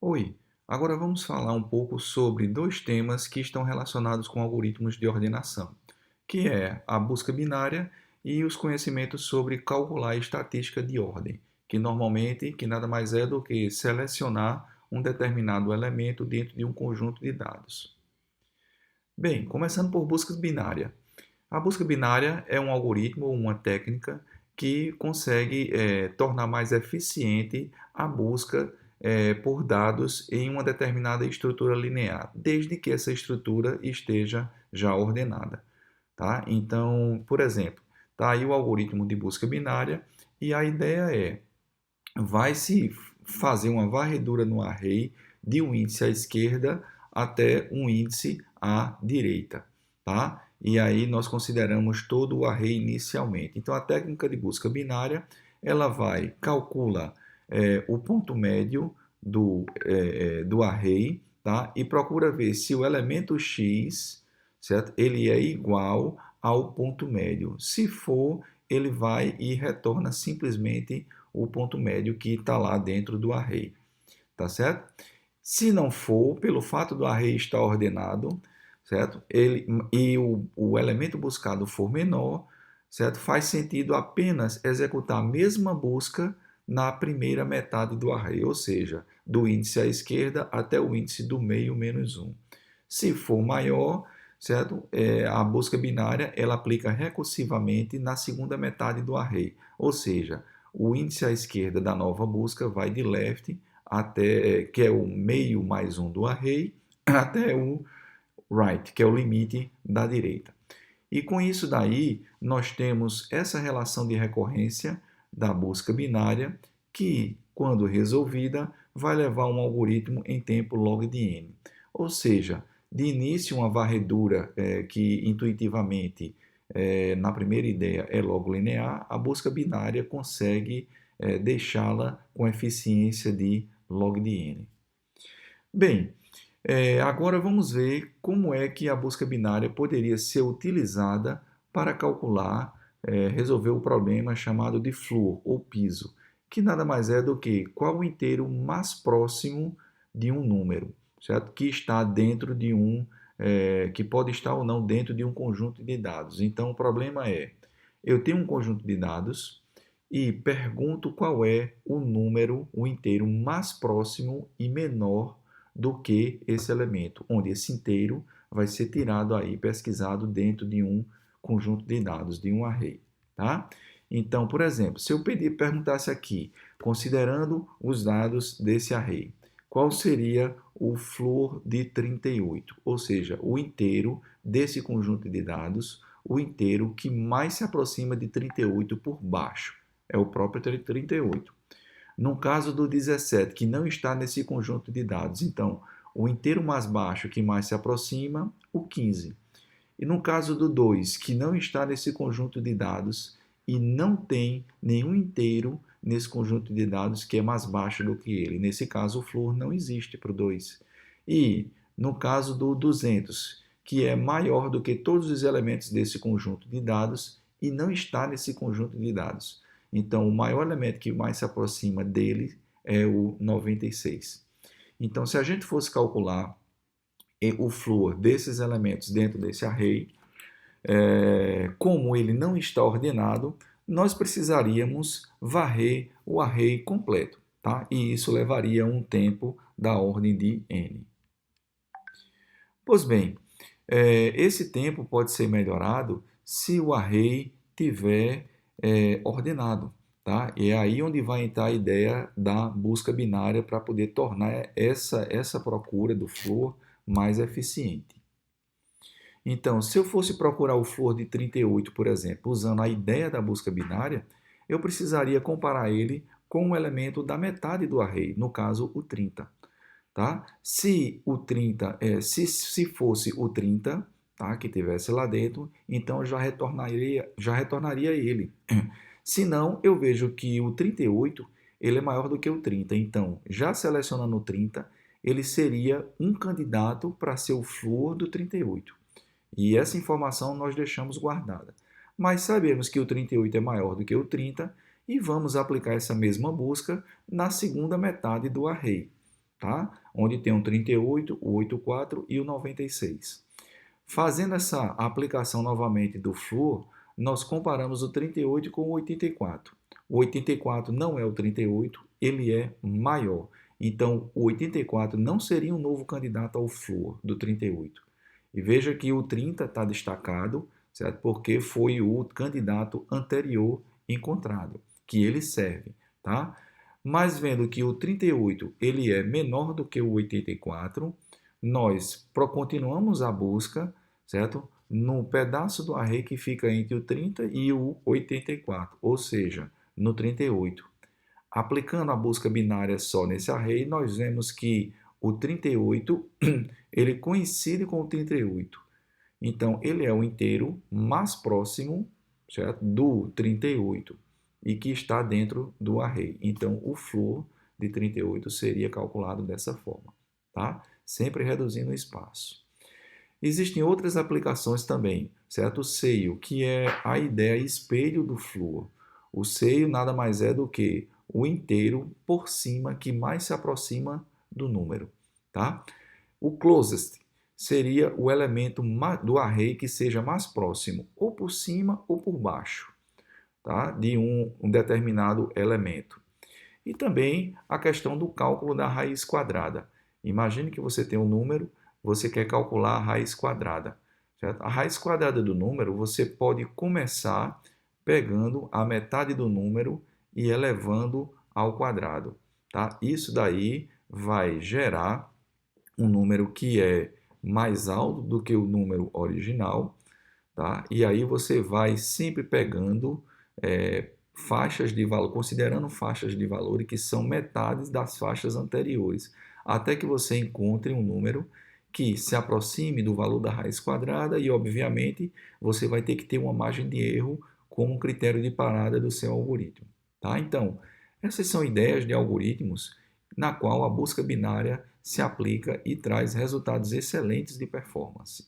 Oi, agora vamos falar um pouco sobre dois temas que estão relacionados com algoritmos de ordenação, que é a busca binária e os conhecimentos sobre calcular estatística de ordem, que nada mais é do que selecionar um determinado elemento dentro de um conjunto de dados. Bem, começando por busca binária. A busca binária é um algoritmo ou uma técnica que consegue tornar mais eficiente a busca por dados em uma determinada estrutura linear, desde que essa estrutura esteja já ordenada. Tá? Então, por exemplo, está aí o algoritmo de busca binária e a ideia é, vai-se fazer uma varredura no array de um índice à esquerda até um índice à direita, tá? E aí nós consideramos todo o array inicialmente. Então a técnica de busca binária, ela vai calcula o ponto médio do array, tá? E procura ver se o elemento x, certo? Ele é igual ao ponto médio. Se for, ele vai e retorna simplesmente o ponto médio que está lá dentro do array, tá certo? Se não for, pelo fato do array estar ordenado, certo? O elemento buscado for menor, certo? Faz sentido apenas executar a mesma busca na primeira metade do array, ou seja, do índice à esquerda até o índice do meio menos 1. Se for maior, certo? A busca binária ela aplica recursivamente na segunda metade do array, ou seja, o índice à esquerda da nova busca vai de left até, que é o meio mais um do array, até o right, que é o limite da direita. E com isso daí, nós temos essa relação de recorrência da busca binária, que, quando resolvida, vai levar um algoritmo em tempo log de n. Ou seja, de início, uma varredura que intuitivamente, na primeira ideia, é logo linear, a busca binária consegue deixá-la com eficiência de log de n. Bem, agora vamos ver como é que a busca binária poderia ser utilizada para calcular, resolver o problema chamado de floor ou piso, que nada mais é do que qual o inteiro mais próximo de um número, certo? Que está dentro de que pode estar ou não dentro de um conjunto de dados. Então o problema é, eu tenho um conjunto de dados e pergunto qual é o número, o inteiro mais próximo e menor do que esse elemento, onde esse inteiro vai ser tirado aí, pesquisado dentro de um conjunto de dados, de um array, tá? Então, por exemplo, se eu perguntasse aqui, considerando os dados desse array, qual seria o floor de 38? Ou seja, o inteiro desse conjunto de dados, o inteiro que mais se aproxima de 38 por baixo, é o próprio 38. No caso do 17, que não está nesse conjunto de dados, então, o inteiro mais baixo que mais se aproxima, o 15. E no caso do 2, que não está nesse conjunto de dados e não tem nenhum inteiro nesse conjunto de dados que é mais baixo do que ele. Nesse caso, o floor não existe para o 2. E no caso do 200, que é maior do que todos os elementos desse conjunto de dados e não está nesse conjunto de dados. Então, o maior elemento que mais se aproxima dele é o 96. Então, se a gente fosse calcular o floor desses elementos dentro desse array, como ele não está ordenado, nós precisaríamos varrer o array completo, tá? E isso levaria um tempo da ordem de n. Pois bem, esse tempo pode ser melhorado se o array tiver ordenado, tá? E é aí onde vai entrar a ideia da busca binária para poder tornar essa procura do floor mais eficiente. Então, se eu fosse procurar o floor de 38, por exemplo, usando a ideia da busca binária, eu precisaria comparar ele com um elemento da metade do array, no caso o 30. Tá? Se o 30, se fosse o 30, tá, que tivesse lá dentro, então eu já retornaria ele. Se não, eu vejo que o 38 ele é maior do que o 30. Então, já selecionando o 30, ele seria um candidato para ser o floor do 38. E essa informação nós deixamos guardada. Mas sabemos que o 38 é maior do que o 30 e vamos aplicar essa mesma busca na segunda metade do array. tá? Onde tem o 38, o 84 e o 96. Fazendo essa aplicação novamente do Fluor, nós comparamos o 38 com o 84. O 84 não é o 38, ele é maior. Então, o 84 não seria um novo candidato ao Fluor do 38. E veja que o 30 está destacado, certo? Porque foi o candidato anterior encontrado, que ele serve, tá? Mas vendo que o 38 ele é menor do que o 84, nós continuamos a busca, certo? No pedaço do array que fica entre o 30 e o 84, ou seja, no 38. Aplicando a busca binária só nesse array, nós vemos que o 38 ele coincide com o 38. Então, ele é o inteiro mais próximo, certo, do 38 e que está dentro do array. Então, o Fluor de 38 seria calculado dessa forma, tá? Sempre reduzindo o espaço. Existem outras aplicações também, certo? O seio, que é a ideia espelho do Fluor. O seio nada mais é do que o inteiro por cima que mais se aproxima do número, tá? O closest seria o elemento do array que seja mais próximo, ou por cima ou por baixo, tá? De um determinado elemento. E também a questão do cálculo da raiz quadrada. Imagine que você tem um número, você quer calcular a raiz quadrada, certo? A raiz quadrada do número, você pode começar pegando a metade do número e elevando ao quadrado, tá? Isso daí vai gerar um número que é mais alto do que o número original, tá? E aí você vai sempre pegando faixas de valor, considerando faixas de valor que são metades das faixas anteriores, até que você encontre um número que se aproxime do valor da raiz quadrada e, obviamente, você vai ter que ter uma margem de erro como critério de parada do seu algoritmo, tá? Então, essas são ideias de algoritmos na qual a busca binária se aplica e traz resultados excelentes de performance.